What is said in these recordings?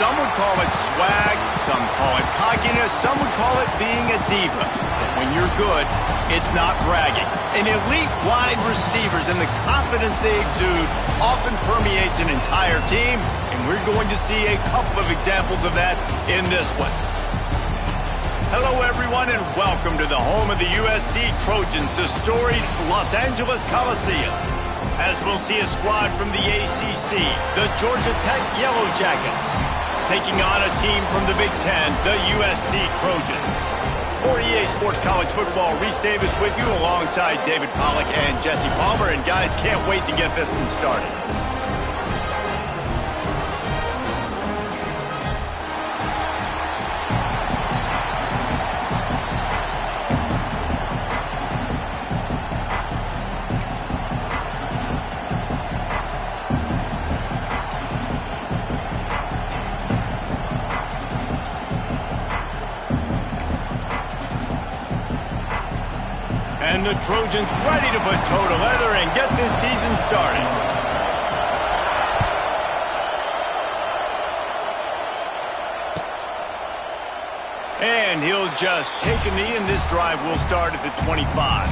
Some would call it swag, some call it cockiness, some would call it being a diva. But when you're good, it's not bragging. An elite wide receivers and the confidence they exude often permeates an entire team, and we're going to see a couple of examples of that in this one. Hello, everyone, and welcome to the home of the USC Trojans, the storied Los Angeles Coliseum. As we'll see a squad from the ACC, the Georgia Tech Yellow Jackets, taking on a team from the Big Ten, the USC Trojans. For EA Sports College Football, Reese Davis with you alongside David Pollack and Jesse Palmer. And guys, can't wait to get this one started. And the Trojans ready to put toe to leather and get this season started. And he'll just take a knee, and this drive will start at the 25.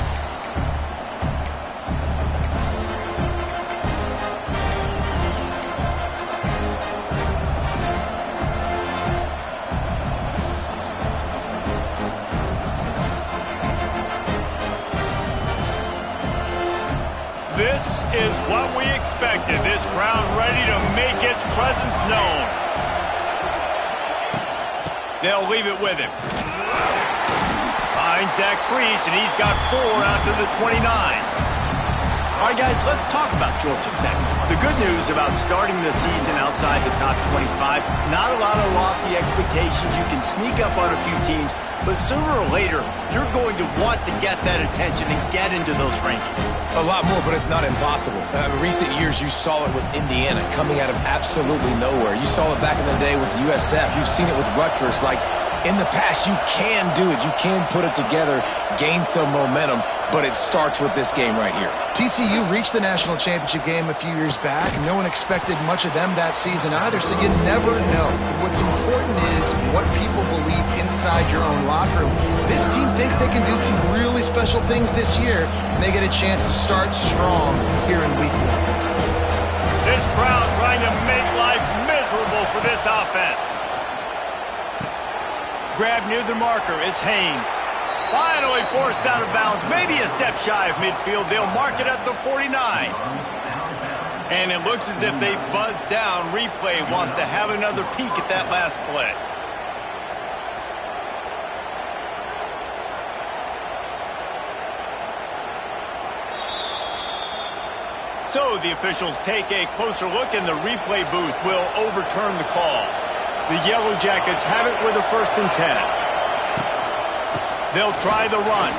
This is what we expected. This crowd ready to make its presence known. They'll leave it with him. Finds that crease, and he's got 4 out to the 29. All right, guys, let's talk about Georgia Tech. The good news about starting the season outside the top 25, not a lot of lofty expectations. You can sneak up on a few teams, but sooner or later, you're going to want to get that attention and get into those rankings. A lot more, but it's not impossible. In recent years, you saw it with Indiana coming out of absolutely nowhere. You saw it back in the day with USF. You've seen it with Rutgers. Like, in the past, you can do it. You can put it together, gain some momentum, but it starts with this game right here. TCU reached the national championship game a few years back. No one expected much of them that season either, so you never know. What's important is what people believe inside your own locker room. This team thinks they can do some really special things this year, and they get a chance to start strong here in week 1. This crowd trying to make life miserable for this offense. Grab near the marker, it's Haynes. Finally forced out of bounds, maybe a step shy of midfield. They'll mark it at the 49. And it looks as if they've buzzed down. Replay wants to have another peek at that last play. So the officials take a closer look, and the replay booth will overturn the call. The Yellow Jackets have it with a 1st and 10. They'll try the run.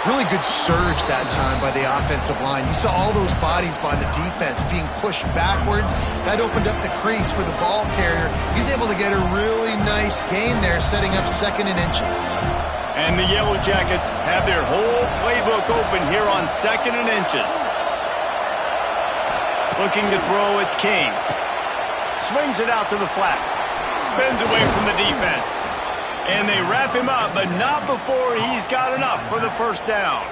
Really good surge that time by the offensive line. You saw all those bodies by the defense being pushed backwards. That opened up the crease for the ball carrier. He's able to get a really nice gain there, setting up 2nd and inches. And the Yellow Jackets have their whole playbook open here on 2nd and inches. Looking to throw, it's King. Swings it out to the flat. Spins away from the defense. And they wrap him up, but not before he's got enough for the 1st down.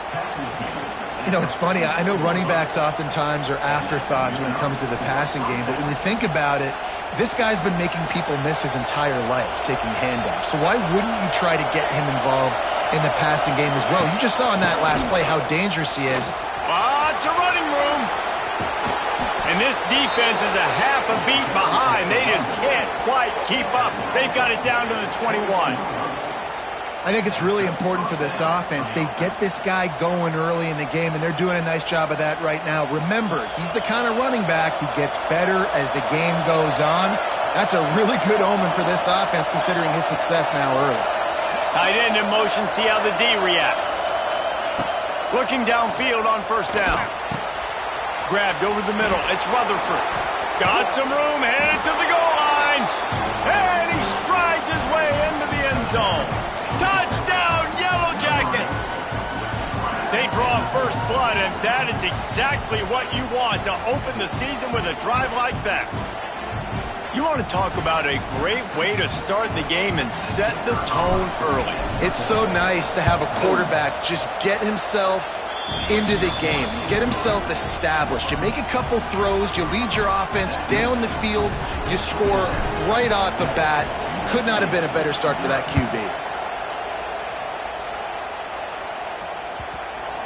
You know, it's funny. I know running backs oftentimes are afterthoughts when it comes to the passing game, but when you think about it, this guy's been making people miss his entire life taking handoffs. So why wouldn't you try to get him involved in the passing game as well? You just saw in that last play how dangerous he is. Lots of running room. And this defense is a half a beat behind. They just can't quite keep up. They've got it down to the 21. I think it's really important for this offense. They get this guy going early in the game, and they're doing a nice job of that right now. Remember, he's the kind of running back who gets better as the game goes on. That's a really good omen for this offense, considering his success now early. Tight end in motion, see how the D reacts. Looking downfield on 1st down. Grabbed over the middle, it's Rutherford. Got some room, headed to the goal line. And he strides his way into the end zone. Touchdown, Yellow Jackets! They draw first blood, and that is exactly what you want to open the season with a drive like that. You want to talk about a great way to start the game and set the tone early. It's so nice to have a quarterback just get himself into the game, get himself established. You make a couple throws, you lead your offense down the field, you score right off the bat. Could not have been a better start for that QB.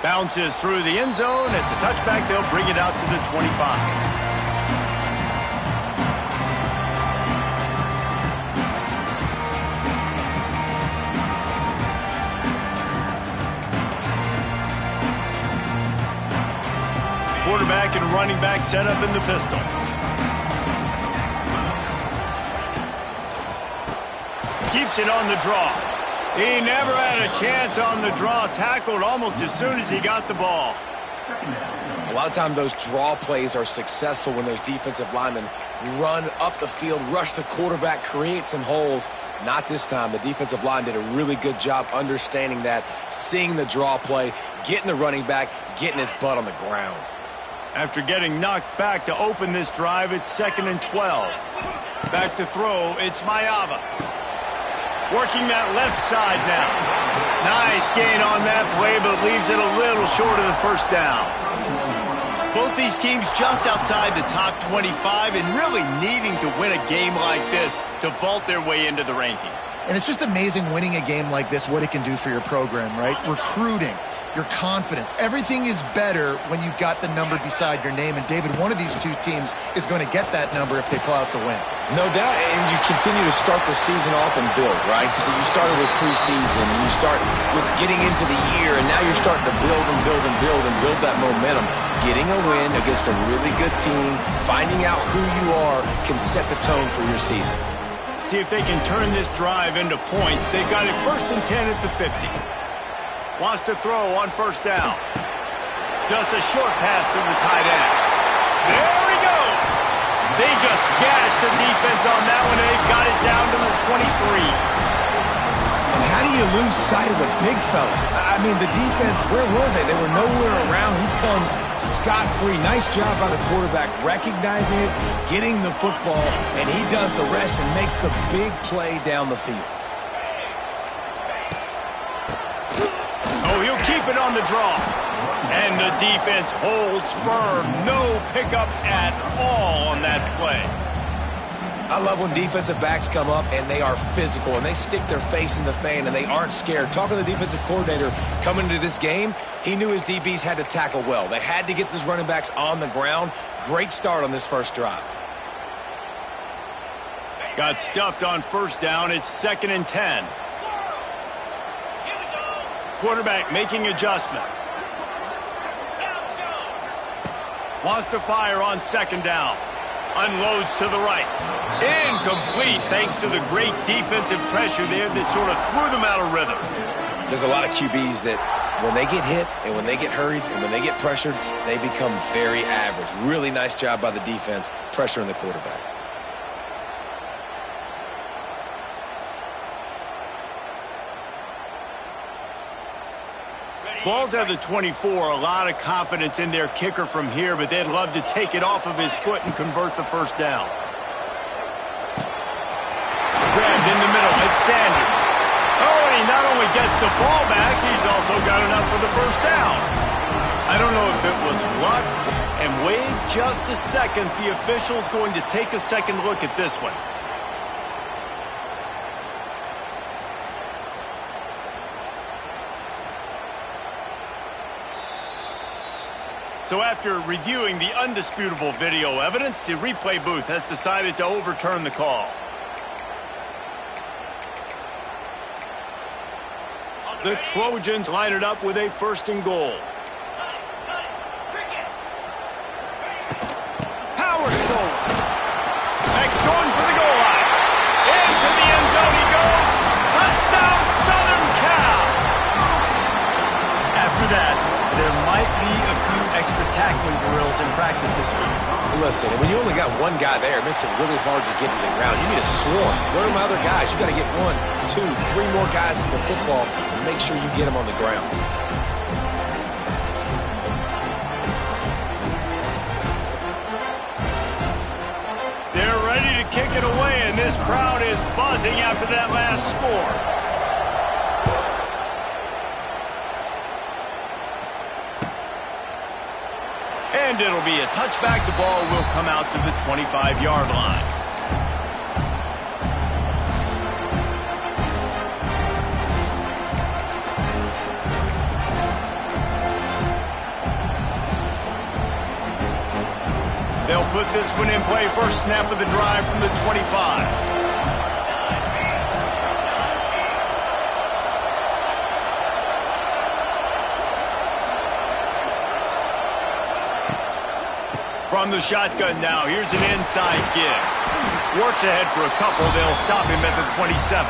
Bounces through the end zone. It's a touchback. They'll bring it out to the 25. Quarterback and running back set up in the pistol. Keeps it on the draw. He never had a chance on the draw. Tackled almost as soon as he got the ball. A lot of times those draw plays are successful when those defensive linemen run up the field, rush the quarterback, create some holes. Not this time. The defensive line did a really good job understanding that, seeing the draw play, getting the running back, getting his butt on the ground. After getting knocked back to open this drive, it's 2nd and 12. Back to throw, it's Mayava. Working that left side now. Nice gain on that play, but leaves it a little short of the first down. Both these teams just outside the top 25 and really needing to win a game like this to vault their way into the rankings. And it's just amazing winning a game like this, what it can do for your program, right? Recruiting, your confidence. Everything is better when you've got the number beside your name. And, David, one of these two teams is going to get that number if they pull out the win. No doubt, and you continue to start the season off and build, right? Because you started with preseason, and you start with getting into the year, and now you're starting to build and build and build and build that momentum. Getting a win against a really good team, finding out who you are, can set the tone for your season. See if they can turn this drive into points. They've got it 1st and 10 at the 50. Wants to throw on 1st down. Just a short pass to the tight end. There he goes. They just gashed the defense on that one, and they've got it down to the 23. And how do you lose sight of the big fella? I mean, the defense, where were they? They were nowhere around. He comes scot-free. Nice job by the quarterback recognizing it, getting the football, and he does the rest and makes the big play down the field. Oh, he'll keep it on the draw. And the defense holds firm. No pickup at all on that play. I love when defensive backs come up and they are physical and they stick their face in the fan and they aren't scared. Talking to the defensive coordinator coming into this game, he knew his DBs had to tackle well. They had to get these running backs on the ground. Great start on this first drive. Got stuffed on 1st down. It's 2nd and 10. Quarterback making adjustments. Wants to fire on 2nd down. Unloads to the right. Incomplete thanks to the great defensive pressure there that sort of threw them out of rhythm. There's a lot of QBs that when they get hit and when they get hurried and when they get pressured, they become very average. Really nice job by the defense pressuring the quarterback. Ball's at the 24. A lot of confidence in their kicker from here, but they'd love to take it off of his foot and convert the 1st down. Grabbed in the middle. It's Sanders. Oh, and he not only gets the ball back, he's also got enough for the 1st down. I don't know if it was luck. And wait just a second. The official's going to take a second look at this one. So after reviewing the undisputable video evidence, the replay booth has decided to overturn the call. The Trojans line it up with a 1st and goal. Power throw. Next going for the goal line. Into the end zone he goes. Touchdown, Southern Cal. After that, there might be a few extra tackling drills in practice this week. Listen, when you only got one guy there, it makes it really hard to get to the ground. You need a swarm. Learn from other guys. You got to get 1, 2, 3 more guys to the football and make sure you get them on the ground. They're ready to kick it away, and this crowd is buzzing after that last score. And it'll be a touchback. The ball will come out to the 25-yard line. They'll put this one in play. First snap of the drive from the 25. From the shotgun now, here's an inside give. Works ahead for a couple. They'll stop him at the 27.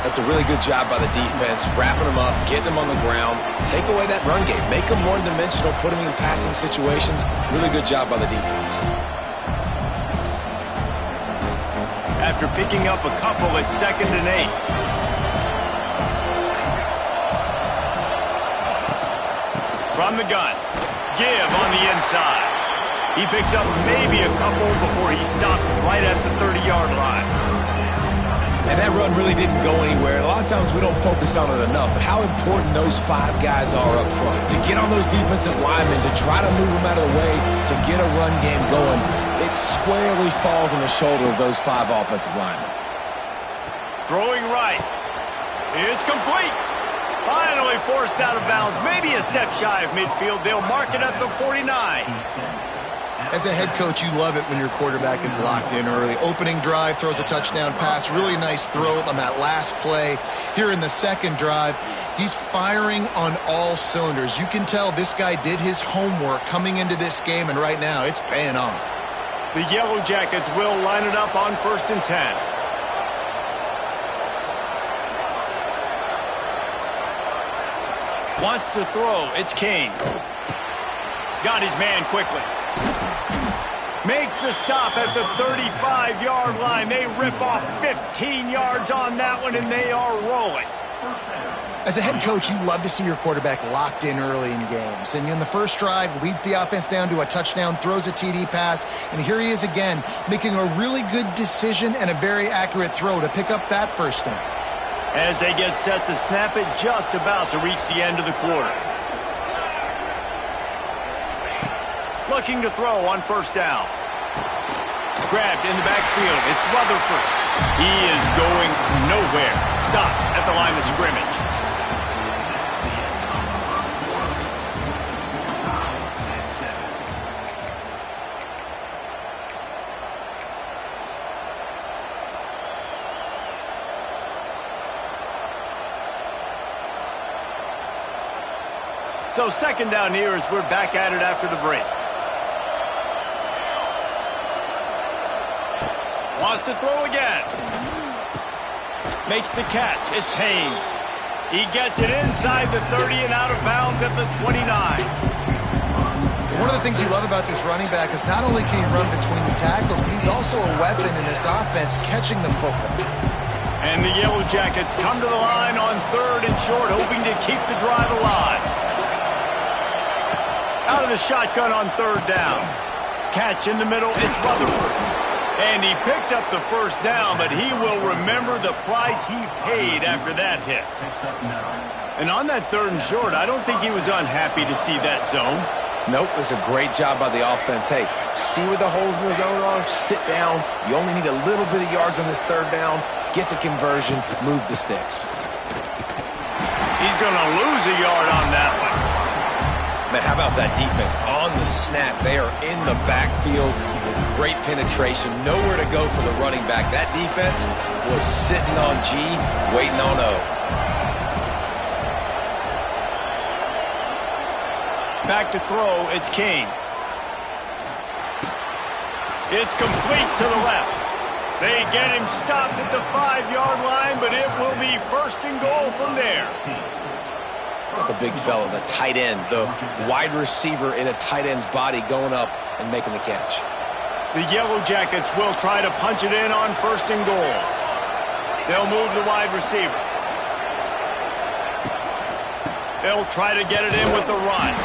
That's a really good job by the defense, wrapping them up, getting them on the ground, take away that run game, make them one-dimensional, put them in passing situations. Really good job by the defense. After picking up a couple, it's 2nd and 8. From the gun, give on the inside. He picks up maybe a couple before he stopped right at the 30-yard line. And that run really didn't go anywhere. A lot of times we don't focus on it enough, but how important those 5 guys are up front. To get on those defensive linemen, to try to move them out of the way, to get a run game going, it squarely falls on the shoulder of those 5 offensive linemen. Throwing right. It's complete. Finally forced out of bounds. Maybe a step shy of midfield. They'll mark it at the 49. As a head coach, you love it when your quarterback is locked in early. Opening drive, throws a touchdown pass. Really nice throw on that last play. Here in the second drive, he's firing on all cylinders. You can tell this guy did his homework coming into this game, and right now it's paying off. The Yellow Jackets will line it up on 1st and 10. Wants to throw. It's Kane. Got his man quickly. Makes the stop at the 35-yard line. They rip off 15 yards on that one, and they are rolling. As a head coach, you love to see your quarterback locked in early in games. And in the first drive, leads the offense down to a touchdown, throws a TD pass, and here he is again, making a really good decision and a very accurate throw to pick up that first down. As they get set to snap it, just about to reach the end of the quarter. Looking to throw on 1st down. Grabbed in the backfield. It's Rutherford. He is going nowhere. Stop at the line of scrimmage. So 2nd down here as we're back at it after the break. Wants to throw again. Makes the catch. It's Haynes. He gets it inside the 30 and out of bounds at the 29. One of the things you love about this running back is not only can he run between the tackles, but he's also a weapon in this offense catching the football. And the Yellow Jackets come to the line on 3rd and short, hoping to keep the drive alive. Out of the shotgun on 3rd down. Catch in the middle, it's Rutherford. And he picks up the 1st down, but he will remember the price he paid after that hit. And on that 3rd and short, I don't think he was unhappy to see that zone. Nope, it was a great job by the offense. Hey, see where the holes in the zone are, sit down. You only need a little bit of yards on this 3rd down. Get the conversion, move the sticks. He's going to lose a yard on that one. Man, how about that defense? On the snap, they are in the backfield with great penetration. Nowhere to go for the running back. That defense was sitting on G, waiting on O. Back to throw, it's Kane. It's complete to the left. They get him stopped at the 5-yard line, but it will be 1st and goal from there. The big fella, the tight end, the wide receiver in a tight end's body going up and making the catch. The Yellow Jackets will try to punch it in on 1st and goal. They'll move the wide receiver. They'll try to get it in with the run.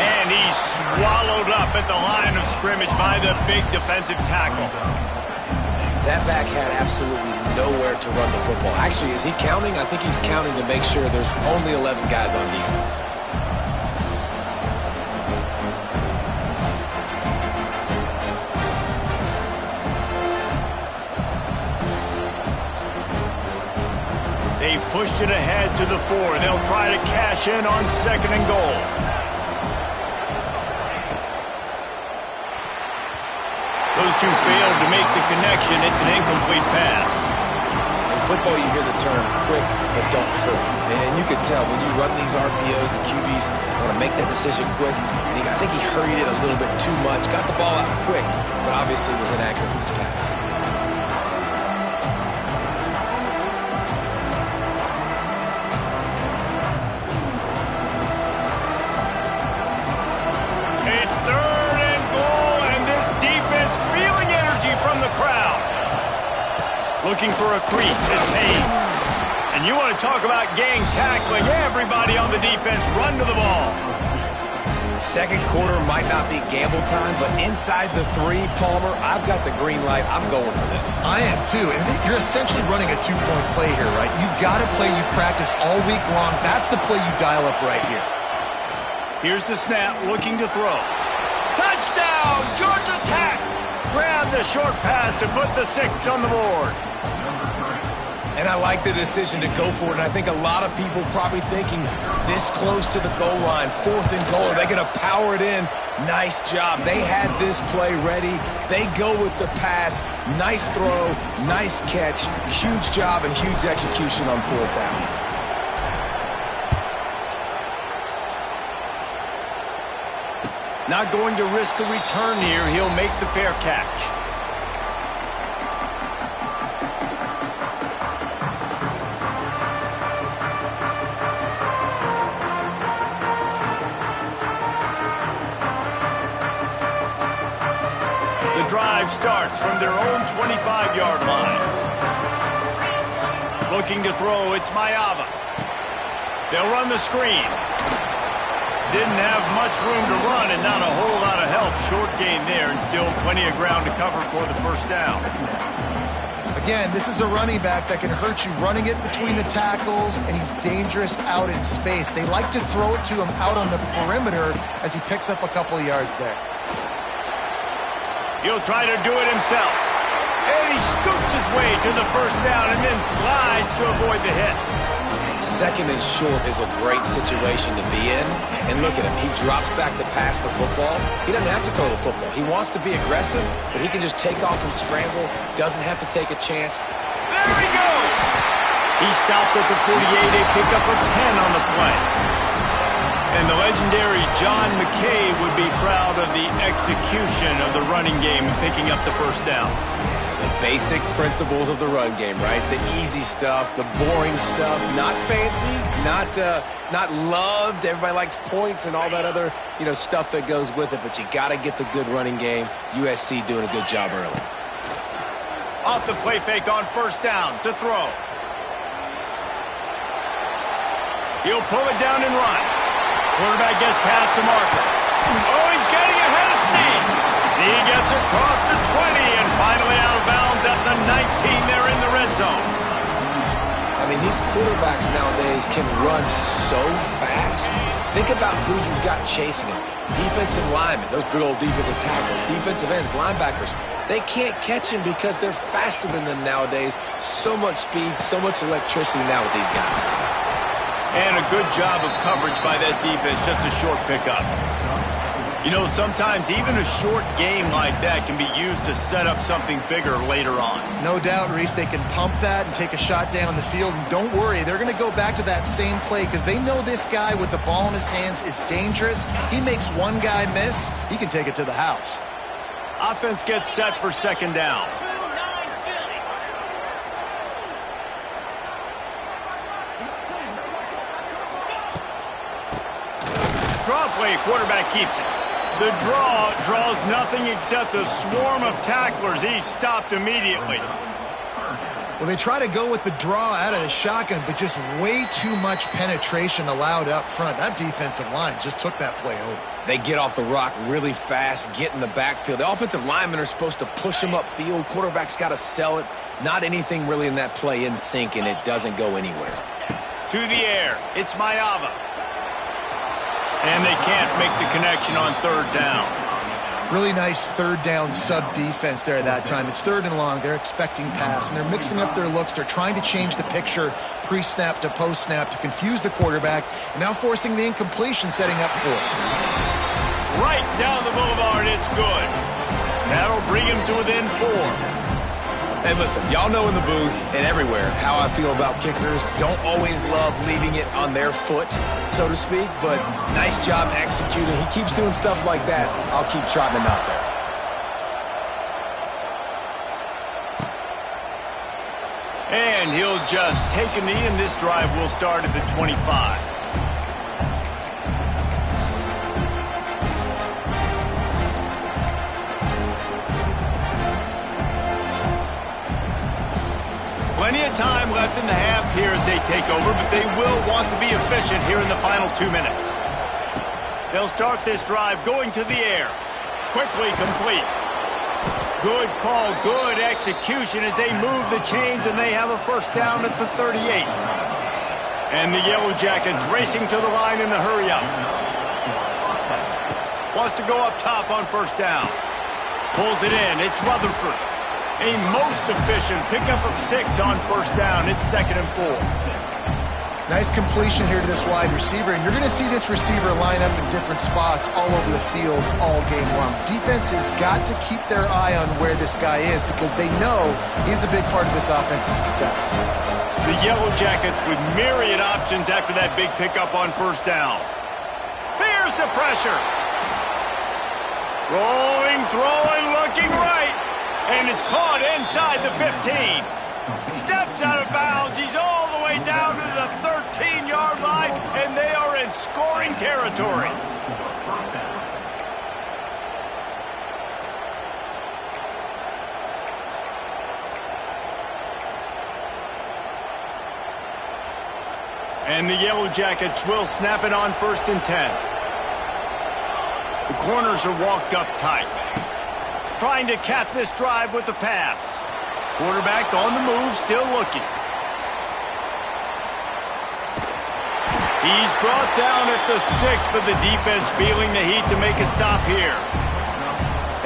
And he's swallowed up at the line of scrimmage by the big defensive tackle. That back had absolutely nowhere to run the football. Actually, is he counting? I think he's counting to make sure there's only 11 guys on defense. They've pushed it ahead to the 4. They'll try to cash in on 2nd and goal. Those two failed to make the connection. It's an incomplete pass. In football, you hear the term quick but don't hurry. And you can tell when you run these RPOs, the QBs want to make that decision quick. And I think he hurried it a little bit too much. Got the ball out quick, but obviously was inaccurate with his pass. Looking for a crease, it's Haynes. And you want to talk about gang tackling. Everybody on the defense run to the ball. Second quarter might not be gamble time, but inside the 3, Palmer, I've got the green light. I'm going for this. I am too. And you're essentially running a 2-point play here, right? You've got a play you practice all week long. That's the play you dial up right here. Here's the snap, looking to throw. Touchdown, Georgia Tech! Grab the short pass to put the 6 on the board. And I like the decision to go for it. And I think a lot of people probably thinking this close to the goal line, 4th and goal, are they going to power it in? Nice job. They had this play ready. They go with the pass. Nice throw, nice catch, huge job and huge execution on 4th down. Not going to risk a return here. He'll make the fair catch. The drive starts from their own 25-yard line. Looking to throw, it's Mayava. They'll run the screen. Didn't have much room to run and not a whole lot of help. Short gain there and still plenty of ground to cover for the 1st down. Again, this is a running back that can hurt you running it between the tackles, and he's dangerous out in space. They like to throw it to him out on the perimeter as he picks up a couple of yards there. He'll try to do it himself. And he scoots his way to the 1st down and then slides to avoid the hit. 2nd and short is a great situation to be in. And look at him. He drops back to pass the football. He doesn't have to throw the football. He wants to be aggressive, but he can just take off and scramble. Doesn't have to take a chance. There he goes! He stopped at the 48, a pickup of 10 on the play. And the legendary John McKay would be proud of the execution of the running game and picking up the 1st down. The basic principles of the run game, right? The easy stuff, the boring stuff, not fancy, not loved. Everybody likes points and all that other, stuff that goes with it, but you got to get the good running game. USC doing a good job early. Off the play fake on 1st down to throw. He'll pull it down and run. Quarterback gets past the marker. Oh, he's getting ahead of steam. He gets across the 20 and finally out of bounds at the 19. They're in the red zone. I mean, these quarterbacks nowadays can run so fast. Think about who you've got chasing them. Defensive linemen, those big old defensive tackles, defensive ends, linebackers. They can't catch him because they're faster than them nowadays. So much speed, so much electricity now with these guys. And a good job of coverage by that defense, just a short pickup. Sometimes even a short game like that can be used to set up something bigger later on. No doubt, Reese, they can pump that and take a shot down the field. And don't worry, they're going to go back to that same play because they know this guy with the ball in his hands is dangerous. He makes one guy miss, he can take it to the house. Offense gets set for 2nd down. Draw play, quarterback keeps it. The draw draws nothing except a swarm of tacklers. He's stopped immediately. Well, they try to go with the draw out of the shotgun, but just way too much penetration allowed up front. That defensive line just took that play over. They get off the rock really fast, get in the backfield. The offensive linemen are supposed to push them upfield. Quarterback's got to sell it. Not anything really in that play in sync, and it doesn't go anywhere. To the air, it's Mayava. And they can't make the connection on third down. Really nice third down sub-defense there that time. It's third and long. They're expecting pass, and they're mixing up their looks. They're trying to change the picture pre-snap to post-snap to confuse the quarterback, and now forcing the incompletion, setting up fourth. Right down the boulevard, it's good. That'll bring him to within 4. And listen, y'all know in the booth and everywhere how I feel about kickers. Don't always love leaving it on their foot, so to speak, but nice job executing. He keeps doing stuff like that. I'll keep trotting him out there. And he'll just take a knee, and this drive will start at the 25. Plenty of time left in the half here as they take over, but they will want to be efficient here in the final 2 minutes. They'll start this drive going to the air. Quickly complete. Good call, good execution as they move the chains, and they have a first down at the 38. And the Yellow Jackets racing to the line in the hurry-up. Wants to go up top on first down. Pulls it in. It's Rutherford. A most efficient pickup of 6 on first down. It's 2nd and 4. Nice completion here to this wide receiver, and you're going to see this receiver line up in different spots all over the field all game long. Defense has got to keep their eye on where this guy is because they know he's a big part of this offense's success. The Yellow Jackets with myriad options after that big pickup on first down. Here's the pressure. Rolling, throwing, looking right. And it's caught inside the 15. Steps out of bounds. He's all the way down to the 13-yard line, and they are in scoring territory. And the Yellow Jackets will snap it on 1st and 10. The corners are walked up tight. Trying to cap this drive with the pass. Quarterback on the move, still looking. He's brought down at the 6, but the defense feeling the heat to make a stop here.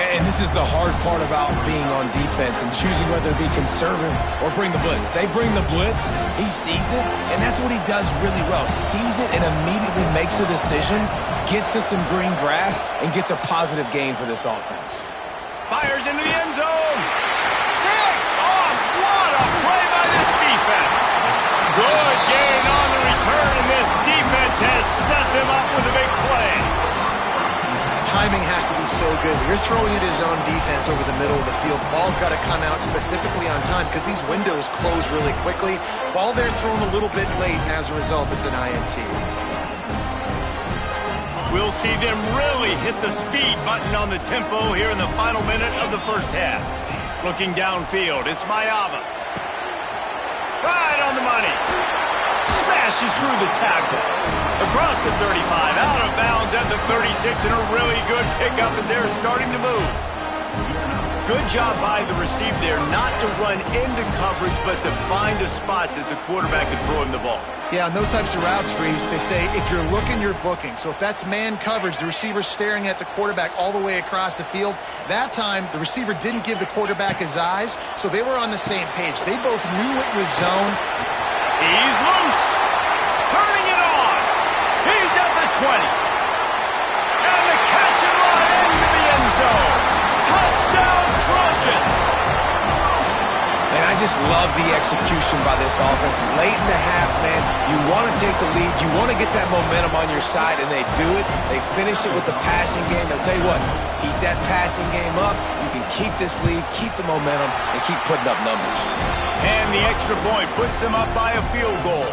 And this is the hard part about being on defense and choosing whether to be conservative or bring the blitz. They bring the blitz, he sees it, and that's what he does really well. Sees it and immediately makes a decision, gets to some green grass, and gets a positive gain for this offense. Fires into the end zone. Pick off. What a play by this defense. Good gain on the return, and this defense has set them up with a big play. Timing has to be so good. When you're throwing it as zone defense over the middle of the field, the ball's got to come out specifically on time because these windows close really quickly. Ball there thrown a little bit late, and as a result, it's an INT. We'll see them really hit the speed button on the tempo here in the final minute of the first half. Looking downfield, it's Mayava. Right on the money. Smashes through the tackle. Across the 35, out of bounds at the 36, and a really good pickup as they're starting to move. Good job by the receiver there, not to run into coverage, but to find a spot that the quarterback can throw him the ball. Yeah, on those types of routes, Reese, they say if you're looking, you're booking. So if that's man coverage, the receiver's staring at the quarterback all the way across the field. That time, the receiver didn't give the quarterback his eyes, so they were on the same page. They both knew it was zone. He's loose. Turning it on. He's at the 20. And the catch and run into the end zone. Touchdown, Trojans. And I just love the execution by this offense. Late in the half, man, you want to take the lead. You want to get that momentum on your side, and they do it. They finish it with the passing game. I'll tell you what, keep that passing game up. You can keep this lead, keep the momentum, and keep putting up numbers. And the extra point puts them up by a field goal.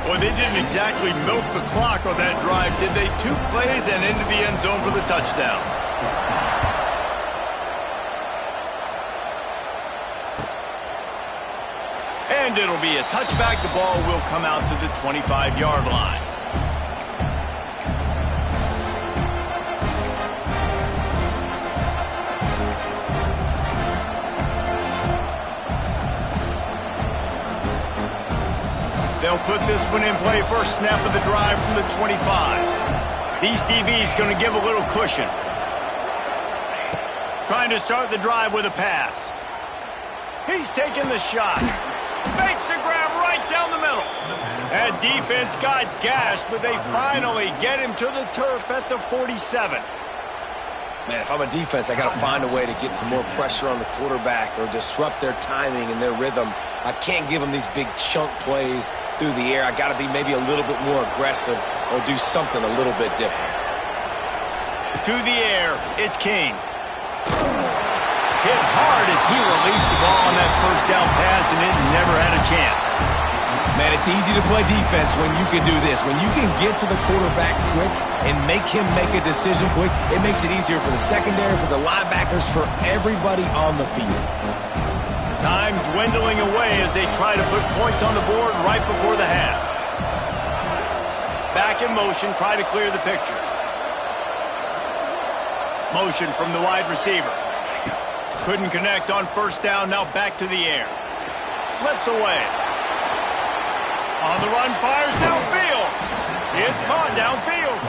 Well, they didn't exactly milk the clock on that drive, did they? 2 plays and into the end zone for the touchdown. And it'll be a touchback. The ball will come out to the 25-yard line. They'll put this one in play. First snap of the drive from the 25. These DBs going to give a little cushion. Trying to start the drive with a pass. He's taking the shot. Makes the grab right down the middle. That defense got gashed, but they finally get him to the turf at the 47. Man, if I'm a defense, I got to find a way to get some more pressure on the quarterback or disrupt their timing and their rhythm. I can't give them these big chunk plays through the air. I got to be maybe a little bit more aggressive or do something a little bit different. To the air, it's King. Hit hard as he released the ball on that first down pass, and it never had a chance. Man, it's easy to play defense when you can do this. When you can get to the quarterback quick and make him make a decision quick, it makes it easier for the secondary, for the linebackers, for everybody on the field. Time dwindling away as they try to put points on the board right before the half. Back in motion, try to clear the picture. Motion from the wide receiver. Couldn't connect on first down, now back to the air. Slips away. On the run, fires downfield. It's caught downfield.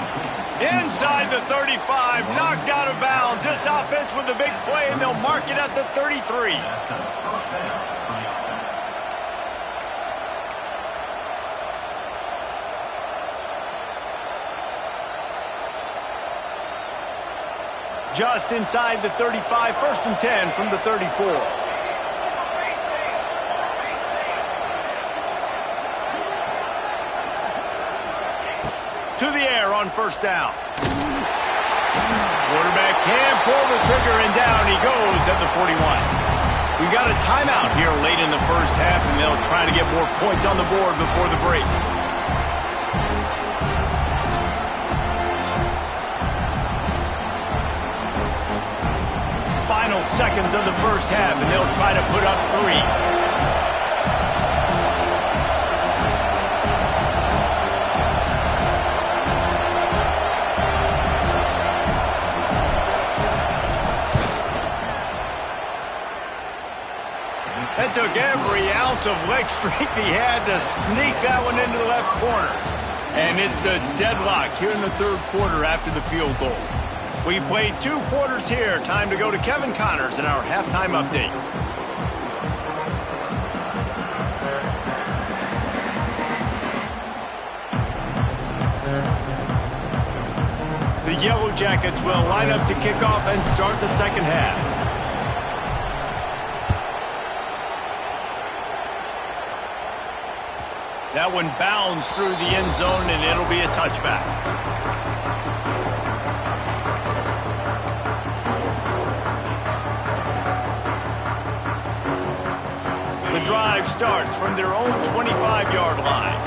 Inside the 35, knocked out of bounds. This offense with a big play, and they'll mark it at the 33. Just inside the 35, first and 10 from the 34. To the air on first down. Quarterback can pull the trigger, and down he goes at the 41. We got a timeout here late in the first half, and they'll try to get more points on the board before the break. Final seconds of the first half, and they'll try to put up 3. That took every ounce of leg strength he had to sneak that one into the left corner. And it's a deadlock here in the third quarter after the field goal. We've played 2 quarters here. Time to go to Kevin Connors in our halftime update. The Yellow Jackets will line up to kick off and start the second half. That one bounds through the end zone, and it'll be a touchback. The drive starts from their own 25-yard line.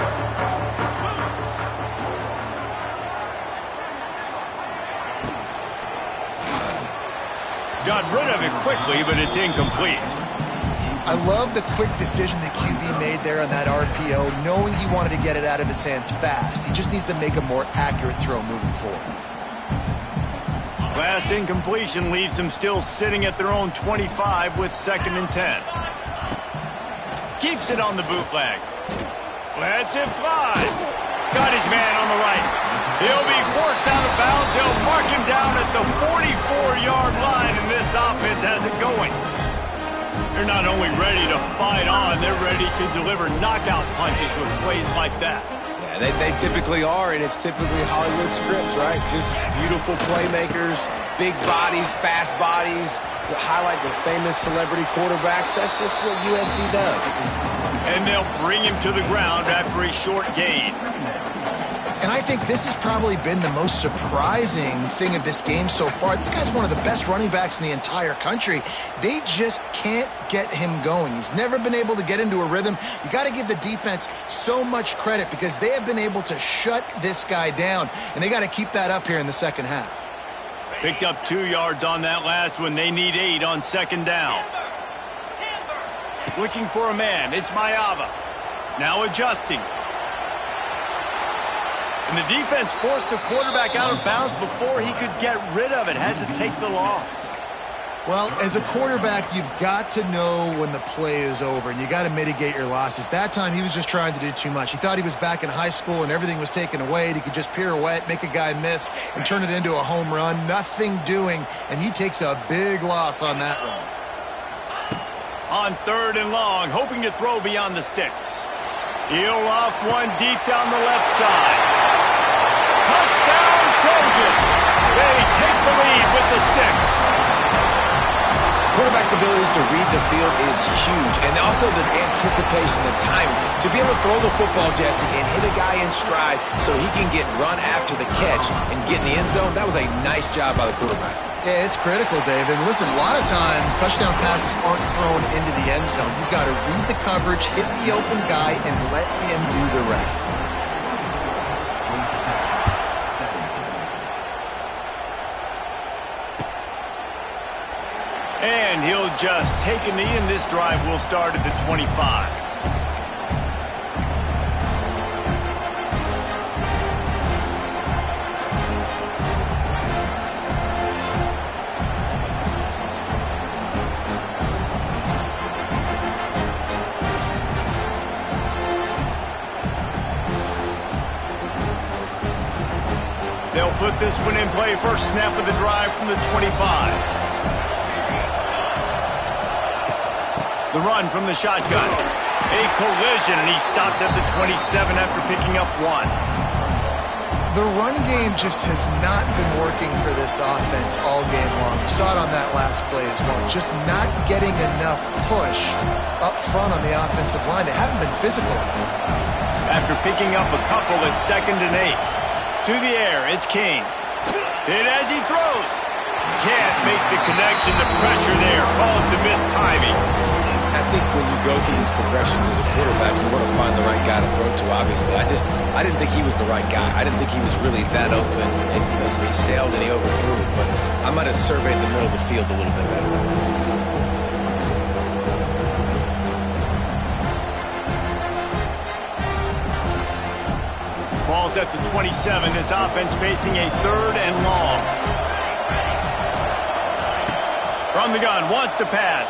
Got rid of it quickly, but it's incomplete. I love the quick decision the QB made there on that RPO, knowing he wanted to get it out of his hands fast. He just needs to make a more accurate throw moving forward. Last incompletion leaves them still sitting at their own 25 with 2nd and 10. Keeps it on the bootleg. Lets it fly. Got his man on the right. He'll be forced out of bounds. They'll mark him down at the 44-yard line, and this offense has it going. They're not only ready to fight on, they're ready to deliver knockout punches with plays like that. Yeah, they typically are, and it's typically Hollywood scripts, right? Just beautiful playmakers, big bodies, fast bodies, that highlight the famous celebrity quarterbacks. That's just what USC does. And they'll bring him to the ground after a short gain. And I think this has probably been the most surprising thing of this game so far. This guy's one of the best running backs in the entire country. They just can't get him going. He's never been able to get into a rhythm. You got to give the defense so much credit because they have been able to shut this guy down, and they got to keep that up here in the second half. Picked up 2 yards on that last one. They need 8 on 2nd down. Looking for a man. It's Mayava. Now adjusting. And the defense forced the quarterback out of bounds before he could get rid of it. Had to take the loss. Well, as a quarterback, you've got to know when the play is over, and you got to mitigate your losses. That time, he was just trying to do too much. He thought he was back in high school and everything was taken away, and he could just pirouette, make a guy miss, and turn it into a home run. Nothing doing, and he takes a big loss on that run. On 3rd and long, hoping to throw beyond the sticks. He'll off one deep down the left side. Touchdown, Trojans! They take the lead with the 6. Quarterback's abilities to read the field is huge, and also the anticipation, the timing. To be able to throw the football, Jesse, and hit a guy in stride so he can get run after the catch and get in the end zone, that was a nice job by the quarterback. Yeah, it's critical, David. Listen, a lot of times, touchdown passes aren't thrown into the end zone. You've got to read the coverage, hit the open guy, and let him do the rest. And he'll just take a knee, and this drive will start at the 25. They'll put this one in play. First snap of the drive from the 25. The run from the shotgun. A collision, and he stopped at the 27 after picking up 1. The run game just has not been working for this offense all game long. We saw it on that last play as well. Just not getting enough push up front on the offensive line. They haven't been physical enough. After picking up a couple at 2nd and 8. To the air, it's King. And as he throws, can't make the connection. The pressure there caused the missed timing. I think when you go through these progressions as a quarterback, you want to find the right guy to throw to, obviously. I didn't think he was the right guy. I didn't think he was really that open. And listen, he sailed and he overthrew it, but I might have surveyed the middle of the field a little bit better. Ball's at the 27. This offense facing a 3rd and long. From the gun, wants to pass.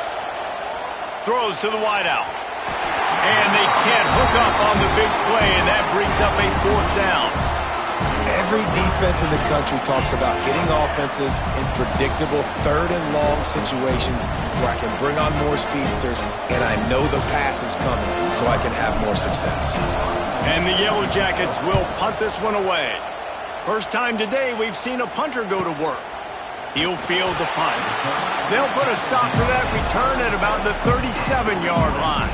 Throws to the wideout. And they can't hook up on the big play, and that brings up a 4th down. Every defense in the country talks about getting offenses in predictable 3rd and long situations where I can bring on more speedsters, and I know the pass is coming, so I can have more success. And the Yellow Jackets will punt this one away. First time today we've seen a punter go to work. He'll field the punt. They'll put a stop to that return at about the 37-yard line.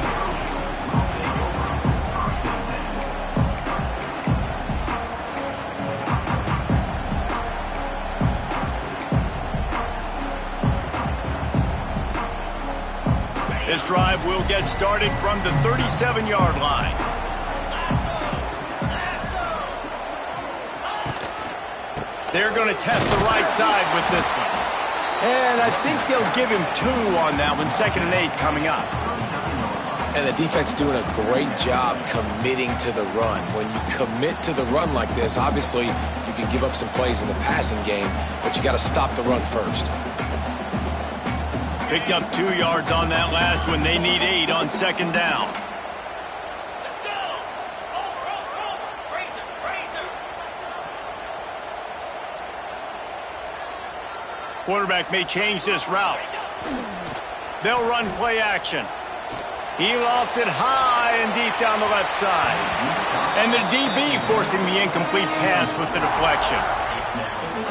This drive will get started from the 37-yard line. They're going to test the right side with this one. And I think they'll give him 2 on that one. 2nd and 8 coming up. And the defense doing a great job committing to the run. When you commit to the run like this, obviously you can give up some plays in the passing game, but you got to stop the run first. Picked up 2 yards on that last one. They need 8 on 2nd down. Quarterback may change this route. They'll run play action. He lofts it high and deep down the left side. And the DB forcing the incomplete pass with the deflection.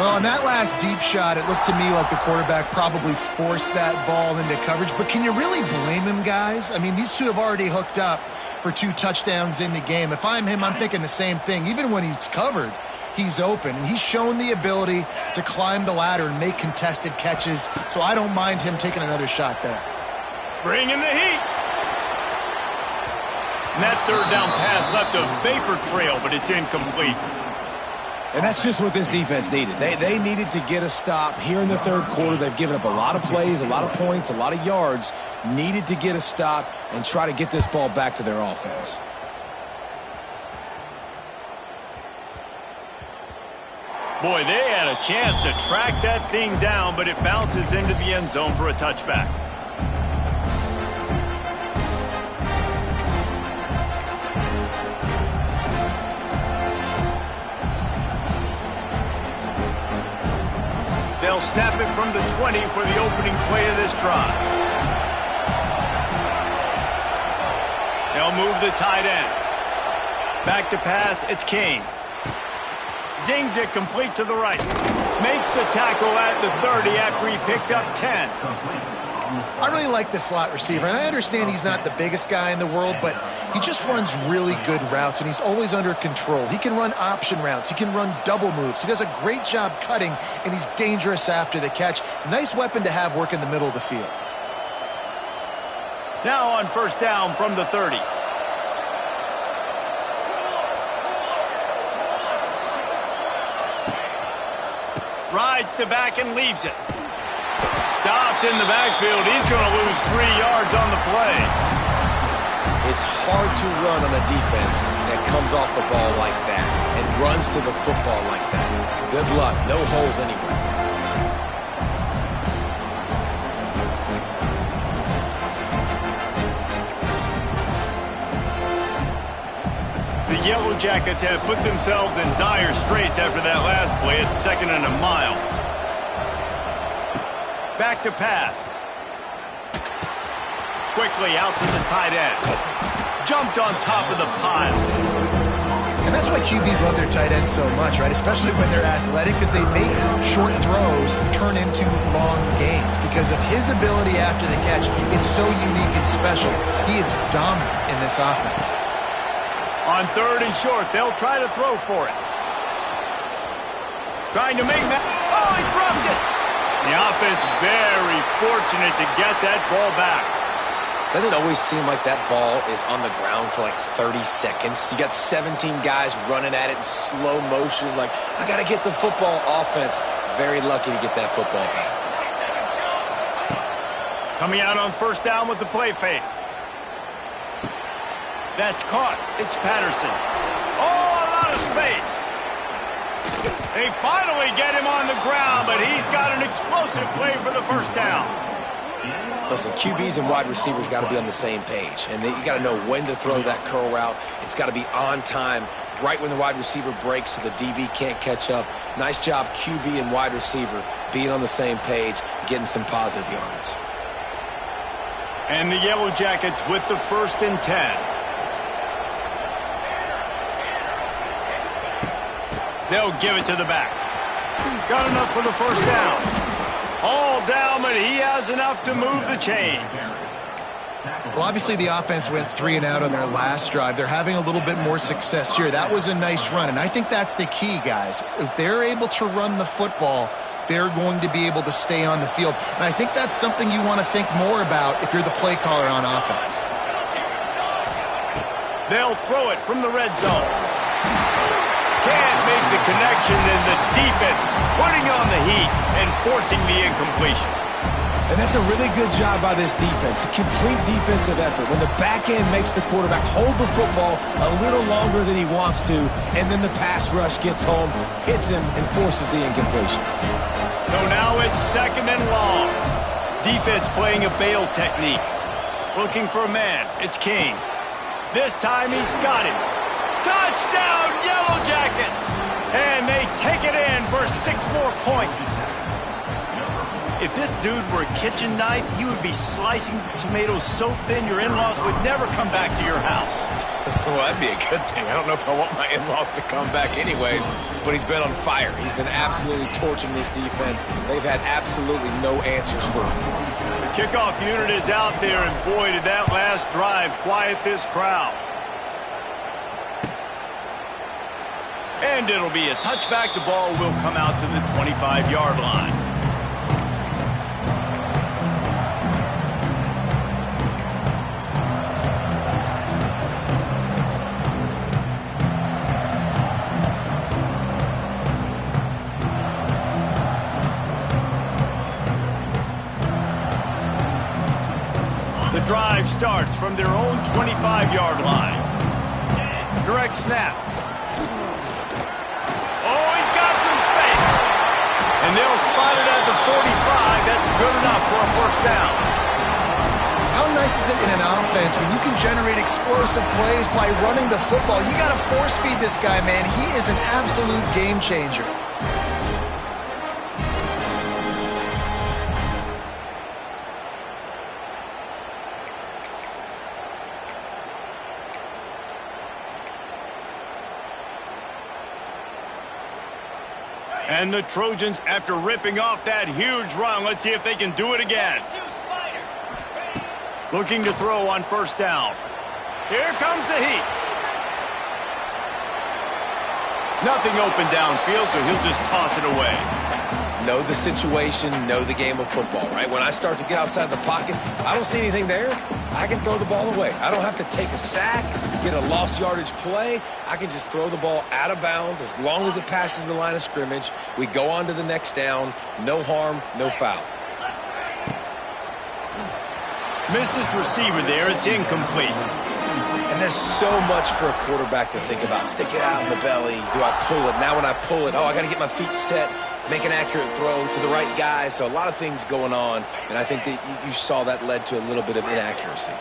Well, on that last deep shot, it looked to me like the quarterback probably forced that ball into coverage. But can you really blame him, guys? I mean, these two have already hooked up for 2 touchdowns in the game. If I'm him, I'm thinking the same thing. Even when he's covered, he's open. He's shown the ability to climb the ladder and make contested catches, so I don't mind him taking another shot there. Bring in the heat. And that 3rd down pass left a vapor trail, but it's incomplete. And that's just what this defense needed. They needed to get a stop here in the third quarter. They've given up a lot of plays, a lot of points, a lot of yards. Needed to get a stop and try to get this ball back to their offense. Boy, they had a chance to track that thing down, but it bounces into the end zone for a touchback. They'll snap it from the 20 for the opening play of this drive. They'll move the tight end. Back to pass, it's King. Zings it complete to the right. Makes the tackle at the 30 after he picked up 10. I really like the slot receiver, and I understand he's not the biggest guy in the world, but he just runs really good routes, and he's always under control. He can run option routes. He can run double moves. He does a great job cutting, and he's dangerous after the catch. Nice weapon to have work in the middle of the field. Now on first down from the 30. Rides to back and leaves it. Stopped in the backfield. He's going to lose 3 yards on the play. It's hard to run on a defense that comes off the ball like that and runs to the football like that. Good luck. No holes anywhere. The Yellow Jackets have put themselves in dire straits after that last play. It's 2nd and a mile. Back to pass. Quickly out to the tight end. Jumped on top of the pile. And that's why QBs love their tight ends so much, right? Especially when they're athletic, because they make short throws turn into long gains. Because of his ability after the catch, it's so unique and special. He is dominant in this offense. On 3rd and short, they'll try to throw for it. Trying to make that. Oh, he dropped it. The offense very fortunate to get that ball back. Doesn't it always seem like that ball is on the ground for like 30 seconds? You got 17 guys running at it in slow motion. Like, I got to get the football. Offense, very lucky to get that football back. Coming out on first down with the play fake. That's caught. It's Patterson. Oh, a lot of space. They finally get him on the ground, but he's got an explosive play for the first down. Listen, QBs and wide receivers got to be on the same page, and you got to know when to throw that curl route. It's got to be on time, right when the wide receiver breaks so the DB can't catch up. Nice job, QB and wide receiver, being on the same page, getting some positive yards. And the Yellow Jackets with the 1st and 10. They'll give it to the back. Got enough for the first down. All down, but he has enough to move the chains. Well, obviously the offense went 3 and out on their last drive. They're having a little bit more success here. That was a nice run, and I think that's the key, guys. If they're able to run the football, they're going to be able to stay on the field. And I think that's something you want to think more about if you're the play caller on offense. They'll throw it from the red zone. Can't make the connection, and the defense putting on the heat and forcing the incompletion. And that's a really good job by this defense. A complete defensive effort. When the back end makes the quarterback hold the football a little longer than he wants to, and then the pass rush gets home, hits him, and forces the incompletion. So now it's 2nd and long. Defense playing a bail technique. Looking for a man. It's King. This time he's got him. Touchdown, Yellow Jackets! And they take it in for 6 more points. If this dude were a kitchen knife, he would be slicing tomatoes so thin your in-laws would never come back to your house. Well, that'd be a good thing. I don't know if I want my in-laws to come back anyways, but he's been on fire. He's been absolutely torching this defense. They've had absolutely no answers for him. The kickoff unit is out there, and boy, did that last drive quiet this crowd. And it'll be a touchback. The ball will come out to the 25-yard line. The drive starts from their own 25-yard line. Direct snap. Oh, he's got some space. And they'll spot it at the 45. That's good enough for a first down. How nice is it in an offense when you can generate explosive plays by running the football? You got to force feed this guy, man. He is an absolute game changer. And the Trojans, after ripping off that huge run, let's see if they can do it again. Looking to throw on first down. Here comes the heat. Nothing open downfield, so he'll just toss it away. Know the situation, know the game of football, right? When I start to get outside the pocket, I don't see anything there, I can throw the ball away. I don't have to take a sack, get a lost yardage play. I can just throw the ball out of bounds as long as it passes the line of scrimmage. We go on to the next down. No harm, no foul. Missed his receiver there. It's incomplete. And there's so much for a quarterback to think about. Stick it out in the belly. Do I pull it? Now when I pull it, oh, I got to get my feet set. Make an accurate throw to the right guy. So a lot of things going on, and I think that you saw that led to a little bit of inaccuracy.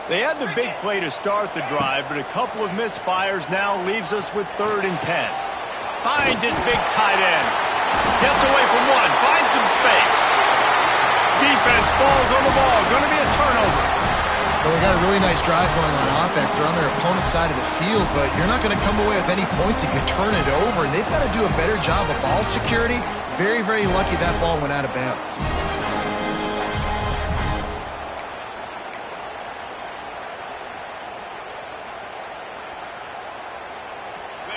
They had the big play to start the drive, but a couple of misfires now leaves us with 3rd and 10. Finds his big tight end. Gets away from one. Finds some space. Defense falls on the ball. Going to be a turnover. Well, they got a really nice drive going on offense. They're on their opponent's side of the field, but you're not going to come away with any points if you turn it over. And they've got to do a better job of ball security. Very, very lucky that ball went out of bounds.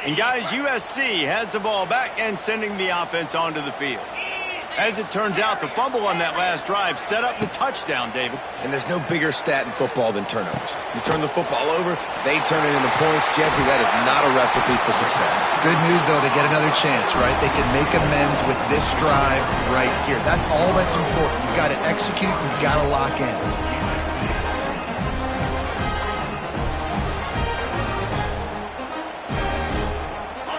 And guys, USC has the ball back and sending the offense onto the field. As it turns out, the fumble on that last drive set up the touchdown, David. And there's no bigger stat in football than turnovers. You turn the football over, they turn it into points. Jesse, that is not a recipe for success. Good news, though, they get another chance, right? They can make amends with this drive right here. That's all that's important. You've got to execute. You've got to lock in.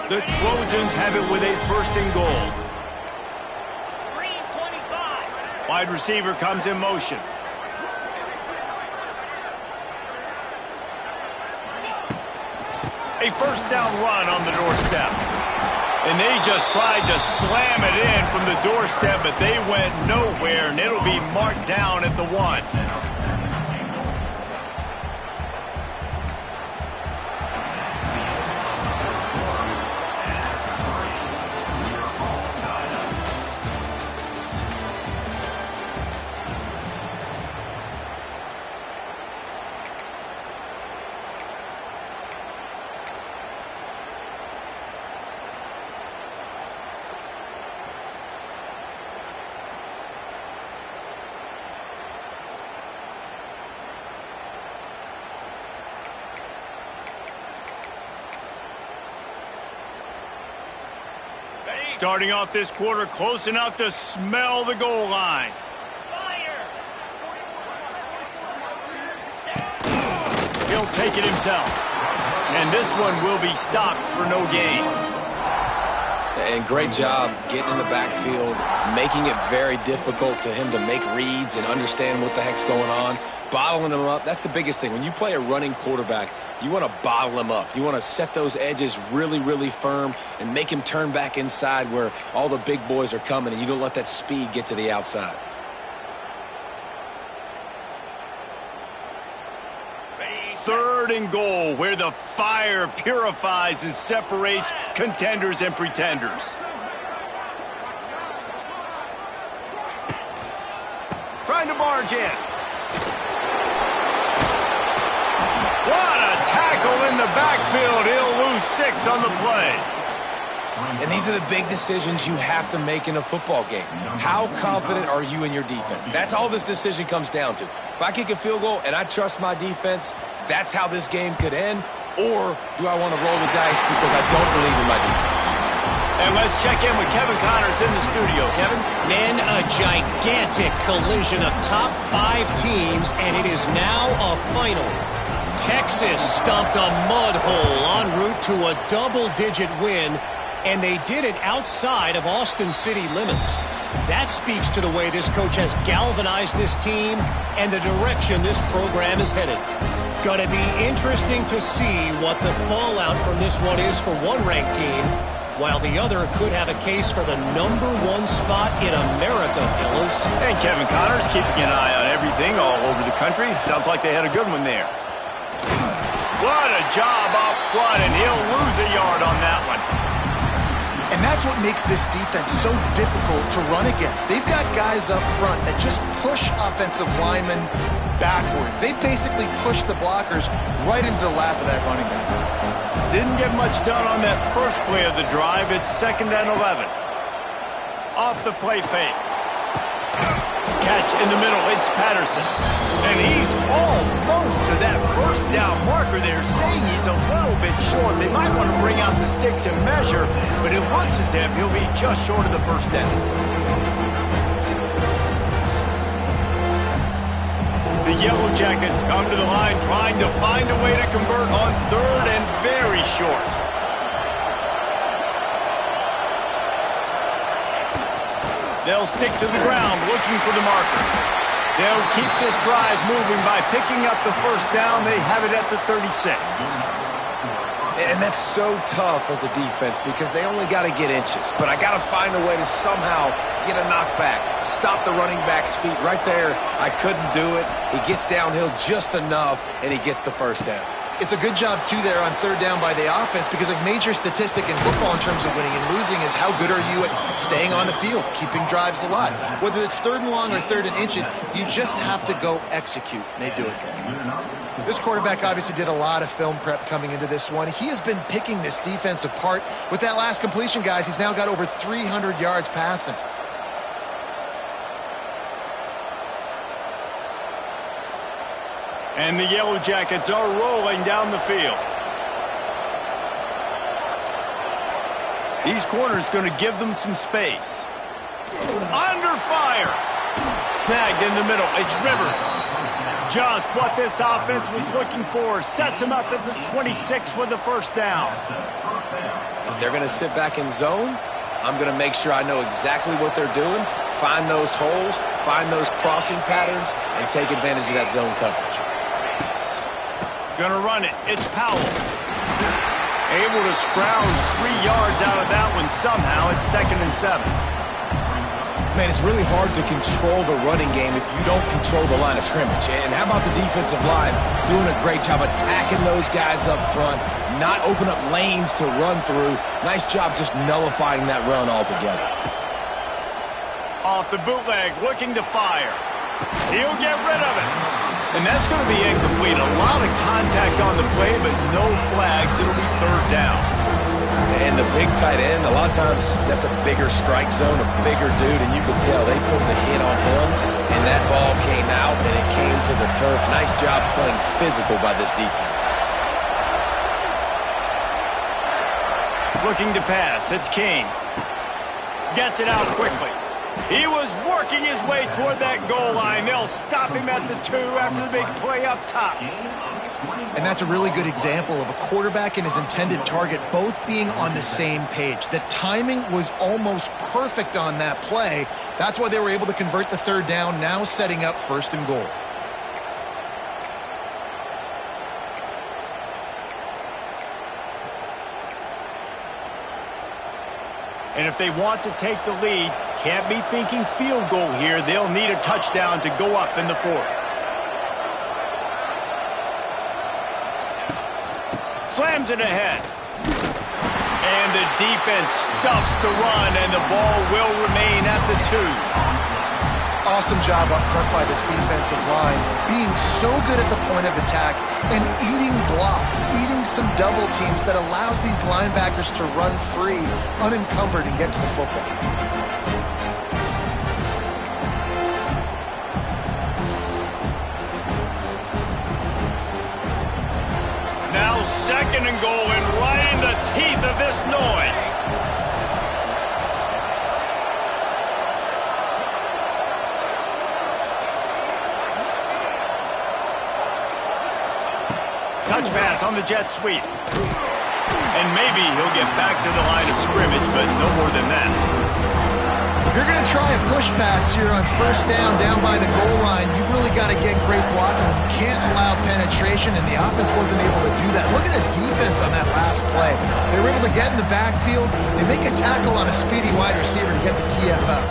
The Trojans have it with a 1st and goal. Wide receiver comes in motion. A first down run on the doorstep. And they just tried to slam it in from the doorstep, but they went nowhere, and it'll be marked down at the 1. Starting off this quarter close enough to smell the goal line. He'll take it himself. And this one will be stopped for no gain. And great job getting in the backfield, making it very difficult to him to make reads and understand what the heck's going on. Bottling him up, that's the biggest thing. When you play a running quarterback, you want to bottle him up. You want to set those edges really, really firm and make him turn back inside where all the big boys are coming, and you don't let that speed get to the outside. Third and goal, where the fire purifies and separates contenders and pretenders. Trying to barge in. What a tackle in the backfield. He'll lose 6 on the play. And these are the big decisions you have to make in a football game. How confident are you in your defense? That's all this decision comes down to. If I kick a field goal and I trust my defense, that's how this game could end. Or do I want to roll the dice because I don't believe in my defense? And let's check in with Kevin Connors in the studio. Kevin? Man, a gigantic collision of top 5 teams, and it is now a final. Texas stomped a mud hole en route to a double-digit win, and they did it outside of Austin city limits. That speaks to the way this coach has galvanized this team and the direction this program is headed. Going to be interesting to see what the fallout from this one is for one ranked team, while the other could have a case for the #1 spot in America, fellas. And Kevin Connors keeping an eye on everything all over the country. Sounds like they had a good one there. What a job up front, and he'll lose a yard on that one. And that's what makes this defense so difficult to run against. They've got guys up front that just push offensive linemen backwards. They basically push the blockers right into the lap of that running back. Didn't get much done on that first play of the drive. It's 2nd and 11. Off the play fake. Catch in the middle. It's Patterson. And he's almost to that first down marker there, saying he's a little bit short. They might want to bring out the sticks and measure, but it looks as if he'll be just short of the first down. The Yellow Jackets come to the line trying to find a way to convert on 3rd and very short. They'll stick to the ground looking for the marker. They'll keep this drive moving by picking up the first down. They have it at the 36. And that's so tough as a defense because they only got to get inches. But I got to find a way to somehow get a knockback, stop the running back's feet right there. I couldn't do it. He gets downhill just enough, and he gets the first down. It's a good job, too, there on 3rd down by the offense because a major statistic in football in terms of winning and losing is how good are you at staying on the field, keeping drives alive. Whether it's 3rd and long or 3rd and inches, you just have to go execute, and they do it there. This quarterback obviously did a lot of film prep coming into this one. He has been picking this defense apart. With that last completion, guys, he's now got over 300 yards passing. And the Yellow Jackets are rolling down the field. These corners going to give them some space. Under fire. Snagged in the middle. It's Rivers. Just what this offense was looking for. Sets him up at the 26 with the first down. If they're going to sit back in zone, I'm going to make sure I know exactly what they're doing, find those holes, find those crossing patterns, and take advantage of that zone coverage. Gonna run it. It's Powell. Able to scrounge 3 yards out of that one somehow. It's 2nd and 7. Man, it's really hard to control the running game if you don't control the line of scrimmage. And how about the defensive line doing a great job attacking those guys up front, not open up lanes to run through. Nice job just nullifying that run altogether. Off the bootleg, looking to fire. He'll get rid of it. And that's going to be incomplete. A lot of contact on the play, but no flags. It'll be 3rd down. And the big tight end, a lot of times that's a bigger strike zone, a bigger dude, and you can tell they pulled the hit on him, and that ball came out, and it came to the turf. Nice job playing physical by this defense. Looking to pass. It's King. Gets it out quickly. He was working his way toward that goal line. They'll stop him at the 2 after the big play up top. And that's a really good example of a quarterback and his intended target both being on the same page. The timing was almost perfect on that play. That's why they were able to convert the 3rd down, now setting up 1st and goal. And if they want to take the lead, can't be thinking field goal here. They'll need a touchdown to go up in the 4th. Slams it ahead. And the defense stuffs the run, and the ball will remain at the 2. Awesome job up front by this defensive line, being so good at the point of attack and eating blocks, eating some double teams that allows these linebackers to run free, unencumbered, and get to the football. Now 2nd and goal, and right in the teeth of this noise. Touch pass on the jet sweep. And maybe he'll get back to the line of scrimmage, but no more than that. If you're going to try a push pass here on first down by the goal line, you've really got to get great blocking. You can't allow penetration, and the offense wasn't able to do that. Look at the defense on that last play. They were able to get in the backfield. They make a tackle on a speedy wide receiver to get the TFL.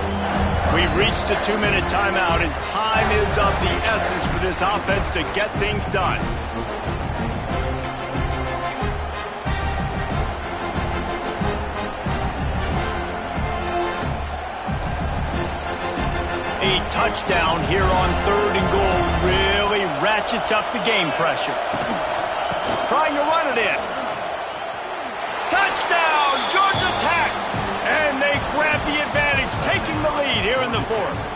We've reached the 2-minute timeout, and time is of the essence for this offense to get things done. A touchdown here on 3rd and goal really ratchets up the game pressure. Trying to run it in. Touchdown, Georgia Tech! And they grab the advantage, taking the lead here in the 4th.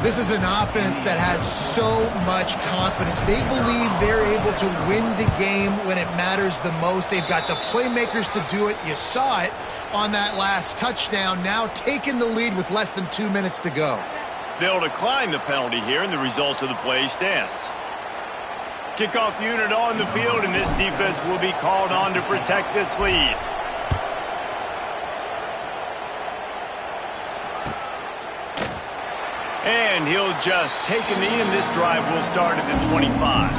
This is an offense that has so much confidence. They believe they're able to win the game when it matters the most. They've got the playmakers to do it. You saw it on that last touchdown, now taking the lead with less than 2 minutes to go. They'll decline the penalty here, and the result of the play stands. Kickoff unit on the field, and this defense will be called on to protect this lead. And he'll just take a knee, and this drive will start at the 25.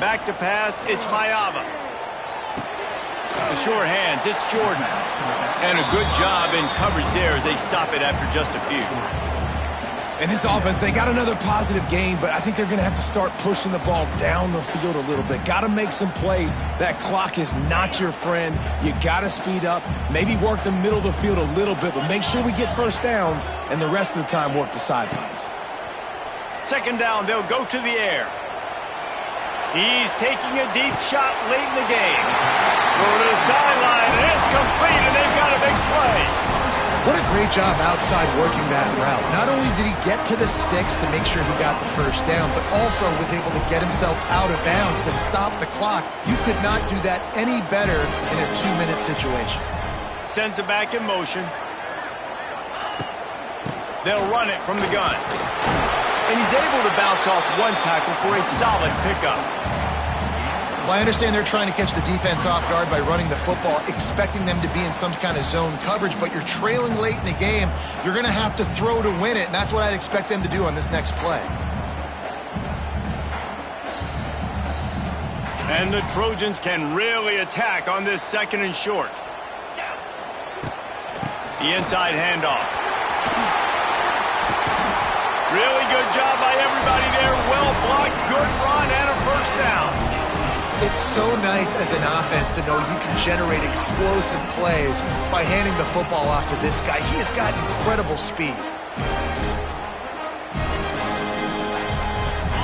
Back to pass, it's Mayava. The short hands, it's Jordan. And a good job in coverage there as they stop it after just a few. In this offense, they got another positive game, but I think they're going to have to start pushing the ball down the field a little bit. Got to make some plays. That clock is not your friend. You got to speed up, maybe work the middle of the field a little bit, but make sure we get first downs and the rest of the time work the sidelines. 2nd down, they'll go to the air. He's taking a deep shot late in the game. Going to the sideline, and it's complete, and they've got a big play. What a great job outside working that route. Not only did he get to the sticks to make sure he got the first down, but also was able to get himself out of bounds to stop the clock. You could not do that any better in a 2-minute situation. Sends it back in motion. They'll run it from the gun. And he's able to bounce off one tackle for a solid pickup. Well, I understand they're trying to catch the defense off guard by running the football, expecting them to be in some kind of zone coverage, but you're trailing late in the game. You're going to have to throw to win it, and that's what I'd expect them to do on this next play. And the Trojans can really attack on this 2nd and short. The inside handoff. Really good job by everybody there. Well blocked, good run, and a first down. It's so nice as an offense to know you can generate explosive plays by handing the football off to this guy. He has got incredible speed.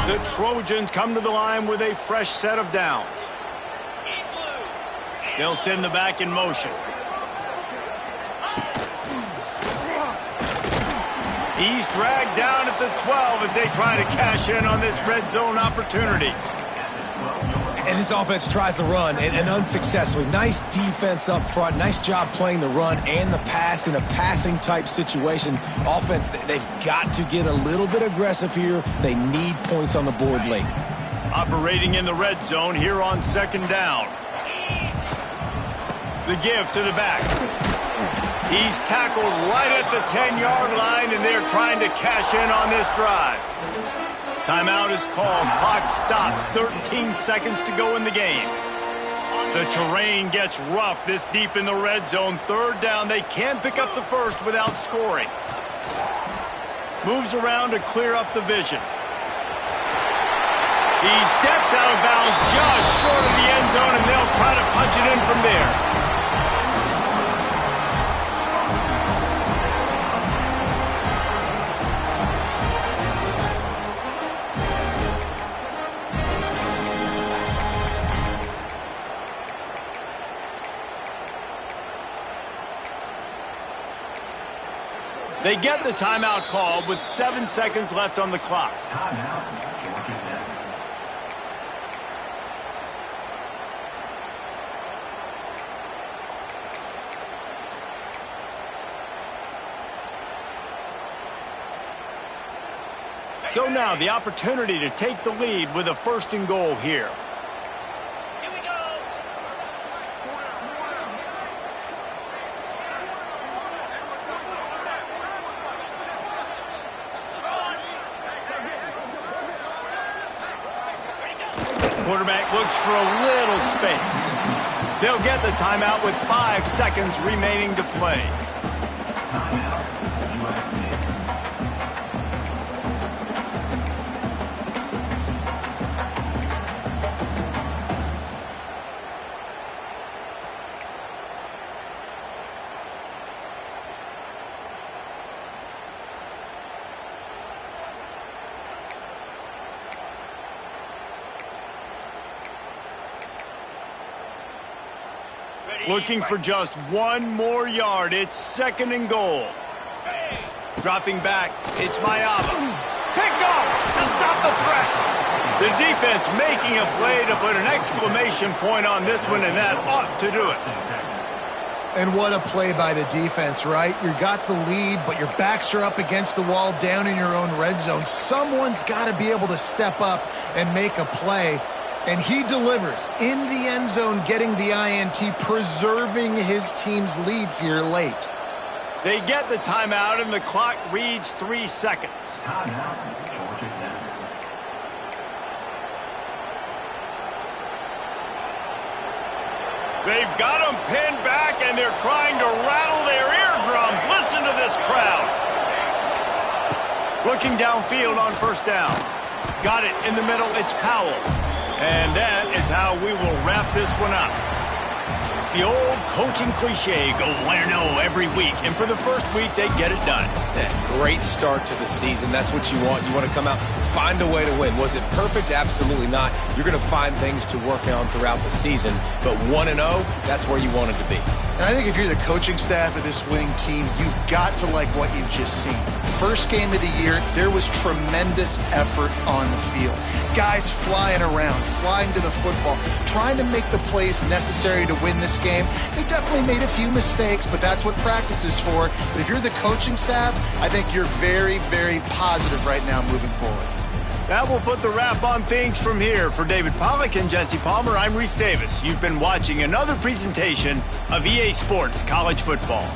The Trojans come to the line with a fresh set of downs. They'll send the back in motion. He's dragged down at the 12 as they try to cash in on this red zone opportunity. And this offense tries to run, and unsuccessfully. Nice defense up front. Nice job playing the run and the pass in a passing-type situation. Offense, they've got to get a little bit aggressive here. They need points on the board late. Operating in the red zone here on 2nd down. The give to the back. He's tackled right at the 10-yard line, and they're trying to cash in on this drive. Timeout is called. Clock stops. 13 seconds to go in the game. The terrain gets rough this deep in the red zone. 3rd down. They can't pick up the first without scoring. Moves around to clear up the vision. He steps out of bounds just short of the end zone, and they'll try to punch it in from there. They get the timeout called with 7 seconds left on the clock. So now the opportunity to take the lead with a 1st and goal here. Quarterback looks for a little space. They'll get the timeout with 5 seconds remaining to play. Looking for just 1 more yard. It's 2nd and goal. Dropping back, it's Mayaba. Picked off to stop the threat. The defense making a play to put an exclamation point on this one, and that ought to do it. And what a play by the defense, right? You got the lead, but your backs are up against the wall down in your own red zone. Someone's got to be able to step up and make a play. And he delivers in the end zone, getting the INT, preserving his team's lead here late. They get the timeout, and the clock reads 3 seconds. They've got them pinned back, and they're trying to rattle their eardrums. Listen to this crowd. Looking downfield on 1st down. Got it in the middle. It's Powell. And that is how we will wrap this one up. The old coaching cliche, go win or no every week. And for the first week, they get it done. Yeah, great start to the season. That's what you want. You want to come out, find a way to win. Was it perfect? Absolutely not. You're going to find things to work on throughout the season. But 1-0, that's where you wanted to be. And I think if you're the coaching staff of this winning team, you've got to like what you've just seen. First game of the year, there was tremendous effort on the field. Guys flying around, flying to the football, trying to make the plays necessary to win this game. They definitely made a few mistakes, but that's what practice is for. But if you're the coaching staff, I think you're very, very positive right now moving forward. That will put the wrap on things from here. For David Pollack and Jesse Palmer, I'm Reese Davis. You've been watching another presentation of EA Sports College Football.